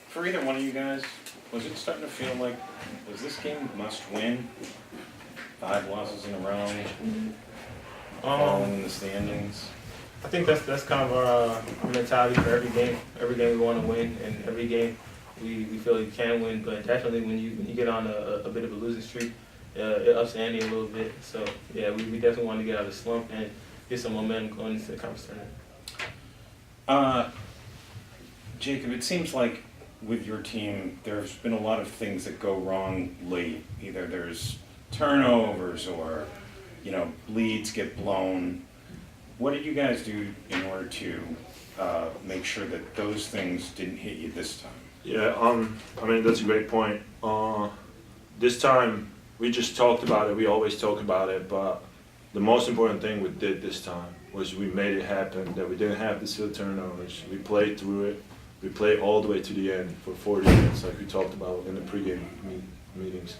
For either one of you guys, was it starting to feel like, was this game must win? 5 losses in a row, falling in the standings. I think that's kind of our mentality for every game. Every game we want to win, and every game we feel like we can win. But definitely when you get on a bit of a losing streak, it ups the ante a little bit. So yeah, we definitely want to get out of the slump and get some momentum going into the conference tournament. Jakub, it seems like with your team, there's been a lot of things that go wrong late. Either there's turnovers or, leads get blown. What did you guys do in order to make sure that those things didn't hit you this time? Yeah, that's a great point. This time, we just talked about it. We always talk about it, but the most important thing we did this time was we made it happen, that we didn't have the silly turnovers. We played through it. We played all the way to the end for 40 minutes, like we talked about in the pregame meetings.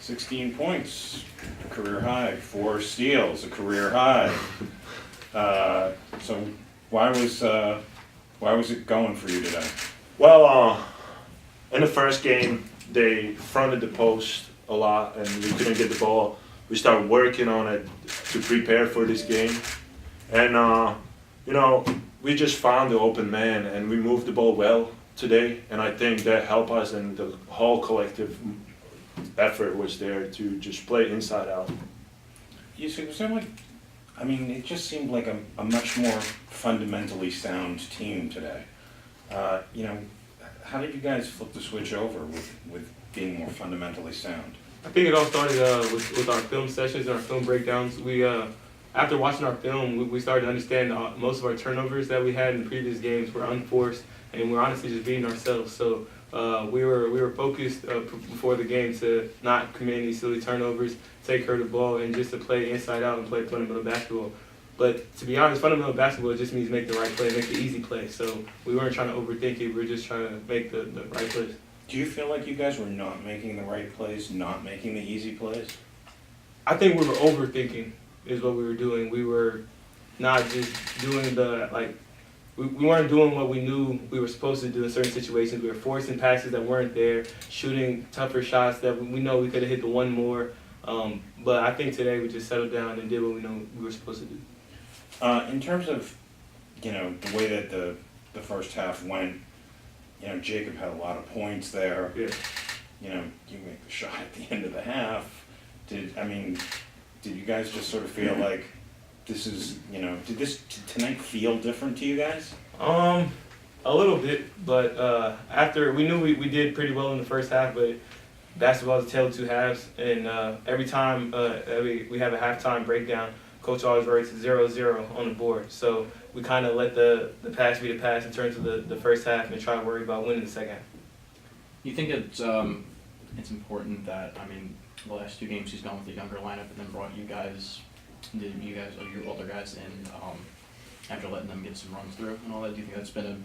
16 points, a career high. 4 steals, a career high. So why was it going for you today? Well, in the first game, they fronted the post a lot, and we couldn't get the ball. We started working on it to prepare for this game, and we just found the open man, and we moved the ball well today, and I think that helped us, and the whole collective effort was there to just play inside out. You see, was there it just seemed like a much more fundamentally sound team today. How did you guys flip the switch over with being more fundamentally sound? I think it all started with our film sessions and our film breakdowns. We after watching our film, we started to understand most of our turnovers that we had in the previous games were unforced, and we're honestly just beating ourselves. So we were focused before the game to not commit any silly turnovers, take care of the ball, and just to play inside out and play fundamental basketball. But to be honest, fundamental basketball just means make the right play, make the easy play. So we weren't trying to overthink it. We were just trying to make the right plays. Do you feel like you guys were not making the right plays, not making the easy plays? I think we were overthinking is what we were doing. We were not just doing we weren't doing what we knew we were supposed to do in certain situations. We were forcing passes that weren't there, shooting tougher shots that we know we could have hit the one more. But I think today we just settled down and did what we know we were supposed to do. In terms of, the way that the first half went, Jakub had a lot of points there. Yeah. You make the shot at the end of the half. Did you guys just sort of feel like this is, did this tonight feel different to you guys? A little bit, but after we knew we did pretty well in the first half, but basketball is a tale of 2 halves, and every time we have a halftime breakdown, Coach always writes 0-0 on the board. So we kind of let the pass be the pass in terms of the first half and try to worry about winning the second half. You think it's important that, the last 2 games he's gone with the younger lineup and then brought your older guys in after letting them get some runs through and all that? Do you think that's been a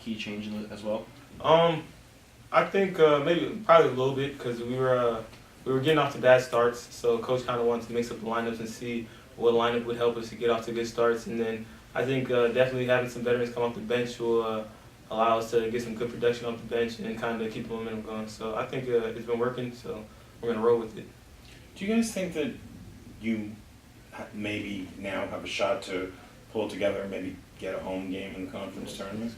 key change in it as well? I think probably a little bit because we were getting off to bad starts, so Coach kind of wanted to mix up the lineups and see what lineup would help us to get off to good starts. And then I think definitely having some veterans come off the bench will allow us to get some good production off the bench and kind of keep the momentum going. So I think it's been working, so we're going to roll with it. Do you guys think that you maybe now have a shot to pull together and maybe get a home game in the conference tournament?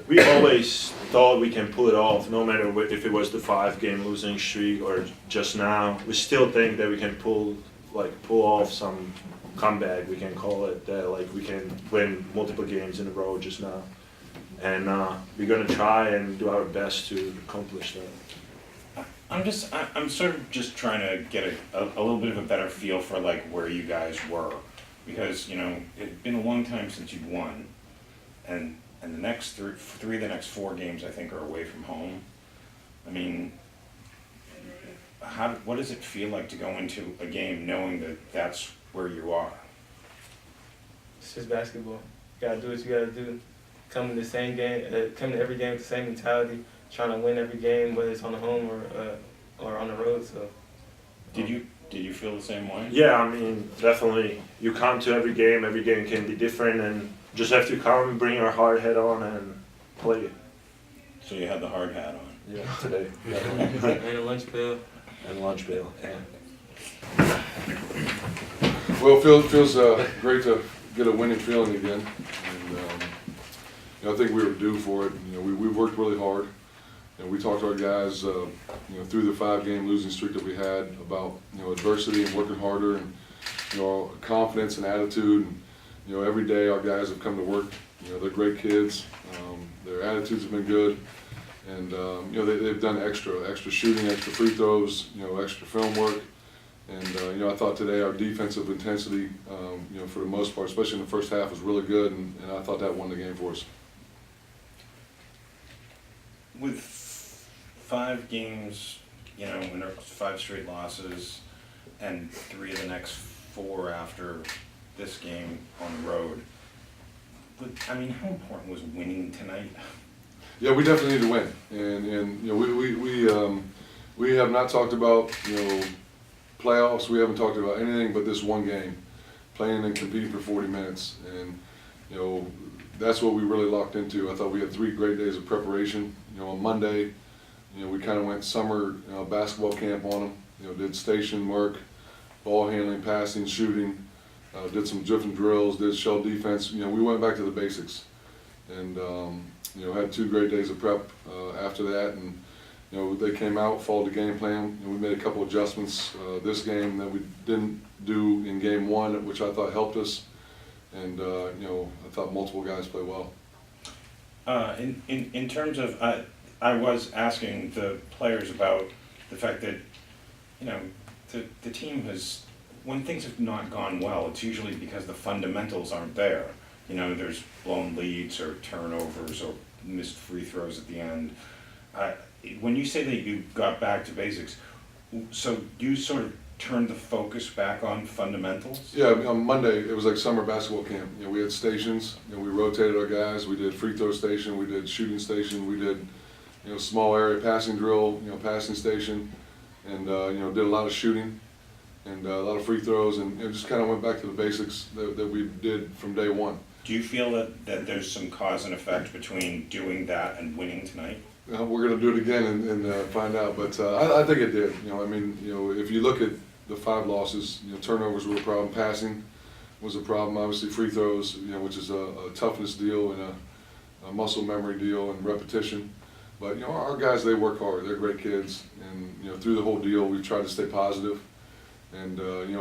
We always thought we can pull it off, no matter if it was the 5-game losing streak or just now. We still think that we can pull off some comeback, we can call it, that we can win multiple games in a row just now. And we're going to try and do our best to accomplish that. I'm sort of just trying to get a little bit of a better feel for where you guys were, because it's been a long time since you've won, and the next three of the next 4 games I think are away from home. What does it feel like to go into a game knowing that that's where you are? It's just basketball. You gotta do what you gotta do. Come to the same game, come to every game with the same mentality, trying to win every game, whether it's on the home or on the road. So, did Did you feel the same way? Yeah, I mean, definitely. You come to every game. Every game can be different, and just have to come, bring our hard head on, and play it. So you had the hard hat on. Yeah, today. And a lunch pail. And lunch bail. Yeah. Well, it feels great to get a winning feeling again, and I think we were due for it. We worked really hard, and we talked to our guys, through the 5-game losing streak that we had about adversity and working harder, and confidence and attitude. And, every day our guys have come to work. They're great kids. Their attitudes have been good, and they've done extra shooting, extra free throws, extra film work. And I thought today our defensive intensity, for the most part, especially in the first half, was really good, and I thought that won the game for us. With 5 games, and 5 straight losses, and 3 of the next 4 after this game on the road, how important was winning tonight? Yeah, we definitely need to win, and we have not talked about playoffs. We haven't talked about anything but this one game, playing and competing for 40 minutes, and that's what we really locked into. I thought we had 3 great days of preparation. On Monday, we kind of went summer basketball camp on them. Did station work, ball handling, passing, shooting. Did some different drills. Did shell defense. We went back to the basics, and had 2 great days of prep after that. And they came out, followed the game plan. We made a couple adjustments this game that we didn't do in game 1, which I thought helped us. And I thought multiple guys played well. In terms of, I was asking the players about the fact that, the team has, when things have not gone well, it's usually because the fundamentals aren't there. There's blown leads or turnovers or missed free throws at the end. When you say that you got back to basics, so you sort of turned the focus back on fundamentals? Yeah, on Monday, it was like summer basketball camp. We had stations, we rotated our guys. We did free throw station, we did shooting station, we did, small area passing drill, passing station, and, did a lot of shooting and a lot of free throws, and just kind of went back to the basics that we did from day 1. Do you feel that there's some cause and effect between doing that and winning tonight? We're going to do it again and find out, but I think it did. If you look at the 5 losses, turnovers were a problem, passing was a problem, obviously free throws, which is a toughness deal and a muscle memory deal and repetition. But our guys, they work hard. They're great kids, and through the whole deal, we've tried to stay positive and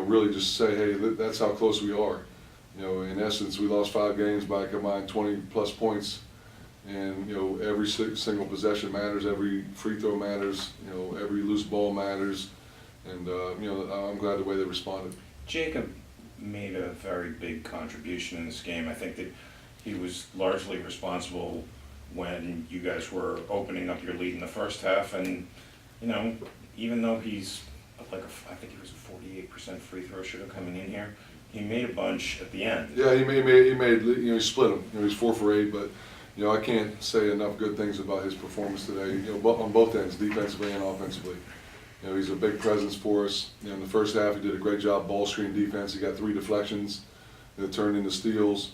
really just say, hey, that's how close we are. In essence, we lost 5 games by a combined 20+ points. And every single possession matters, every free throw matters, every loose ball matters, and I'm glad the way they responded. Jakub made a very big contribution in this game. I think that he was largely responsible when you guys were opening up your lead in the first half, and even though he's I think he was a 48% free throw shooter coming in here, he made a bunch at the end. Yeah, he split them. He's 4 for 8, but. I can't say enough good things about his performance today, on both ends, defensively and offensively. He's a big presence for us. In the first half, he did a great job ball screen defense. He got 3 deflections that turned into steals.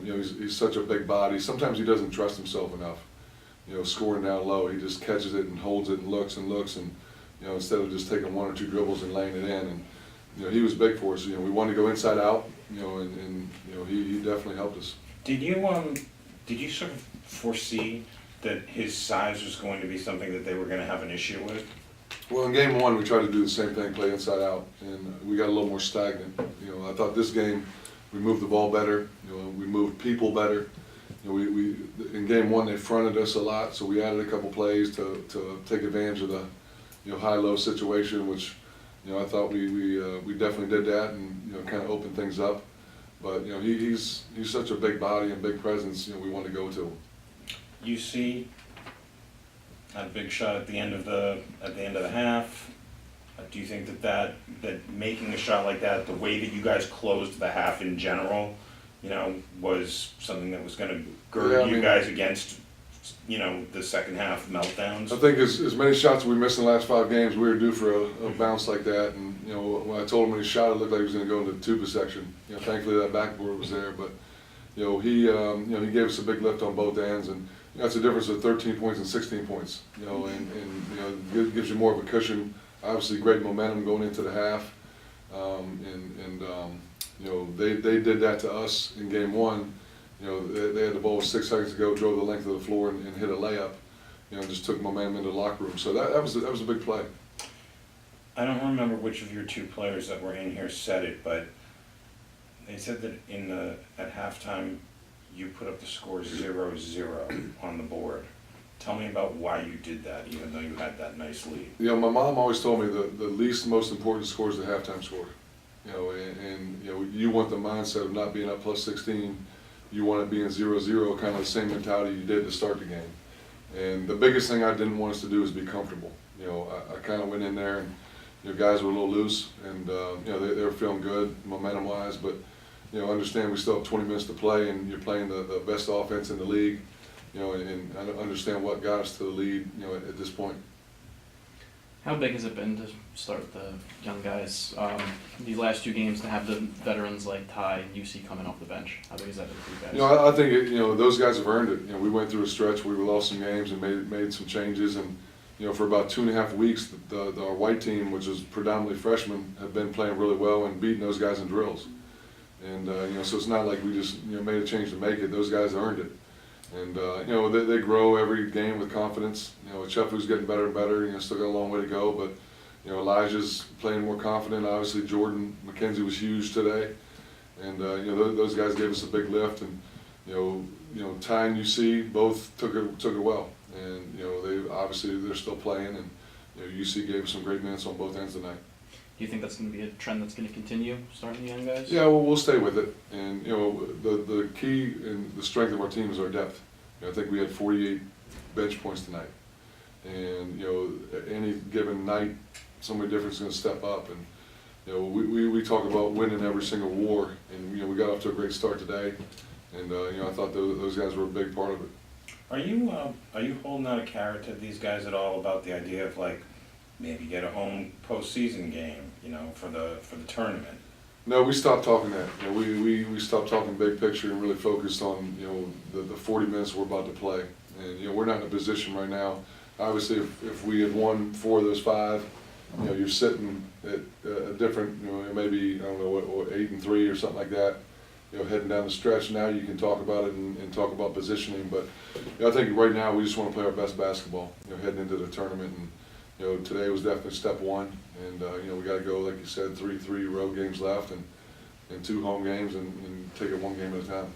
He's such a big body. Sometimes he doesn't trust himself enough. Scoring down low, he just catches it and holds it and looks, and instead of just taking 1 or 2 dribbles and laying it in. And he was big for us. We wanted to go inside out. And he definitely helped us. Did you sort of foresee that his size was going to be something that they were going to have an issue with? Well, in game 1, we tried to do the same thing, play inside out, and we got a little more stagnant. I thought this game, we moved the ball better. We moved people better. We in game 1 they fronted us a lot, so we added a couple plays to take advantage of the high-low situation, which I thought we definitely did that and kind of opened things up. But he's such a big body and big presence. We want to go to him. You see a big shot at the end of the half. Do you think that making a shot like that, the way that you guys closed the half in general, was something that was going to gird you guys against you know, the second half meltdowns? I think as many shots we missed in the last 5 games, we were due for a bounce like that. And, you know, when I told him when he shot, it looked like he was going to go into the tuba section. You know, thankfully that backboard was there. But, you know, he gave us a big lift on both ends. And that's the difference of 13 points and 16 points. You know, and you know, it gives you more of a cushion. Obviously, great momentum going into the half. You know, they did that to us in game 1. You know, they had the ball with 6 seconds to go, drove the length of the floor and hit a layup. You know, just took momentum into the locker room. So that was a big play. I don't remember which of your 2 players that were in here said it, but they said that at halftime you put up the score 0-0 on the board. Tell me about why you did that, even though you had that nice lead. You know, my mom always told me the least most important score is the halftime score. You know, and you know, you want the mindset of not being up plus 16. You want to be in 0-0, kind of the same mentality you did to start the game. And the biggest thing I didn't want us to do is be comfortable. You know, I kind of went in there and, you know, guys were a little loose and, you know, they were feeling good momentum-wise, but, you know, understand we still have 20 minutes to play and you're playing the best offense in the league, you know, and understand what got us to the lead, you know, at this point. How big has it been to start with the young guys? These last 2 games to have the veterans like Ty and UC coming off the bench. How big has that been for you guys? You know, I think you know, those guys have earned it. You know, we went through a stretch where we lost some games and made some changes, and you know, for about 2.5 weeks, our white team, which is predominantly freshmen, have been playing really well and beating those guys in drills. And you know, so it's not like we just made a change to make it. Those guys earned it. And you know, they grow every game with confidence. You know, Chefu's getting better and better. You know, still got a long way to go, but you know, Elijah's playing more confident. Obviously, Jordan McKenzie was huge today, and you know, those guys gave us a big lift. And you know, Ty and UC both took it well. And you know, they're still playing, and you know, UC gave us some great minutes on both ends tonight. Do you think that's going to be a trend that's going to continue, starting the young guys? Yeah, well, we'll stay with it. And you know, the key and the strength of our team is our depth. You know, I think we had 48 bench points tonight, and you know, any given night, somebody different is going to step up. And you know, we talk about winning every single war, and you know, we got off to a great start today, and you know, I thought those guys were a big part of it. Are you holding out a carrot to these guys at all about the idea of like maybe get a home postseason game, you know, for the tournament? No, we stopped talking that. You know, we stopped talking big picture and really focused on, you know, the 40 minutes we're about to play. And you know, we're not in a position right now. Obviously, if we had won 4 of those 5, you know, you're sitting at a different, you know, maybe I don't know what 8-3 or something like that. You know, heading down the stretch now, you can talk about it and talk about positioning. But you know, I think right now we just want to play our best basketball. You know, heading into the tournament, and you know, today was definitely step 1. And you know, we got to go, like you said, 3 road games left and 2 home games, and take it 1 game at a time.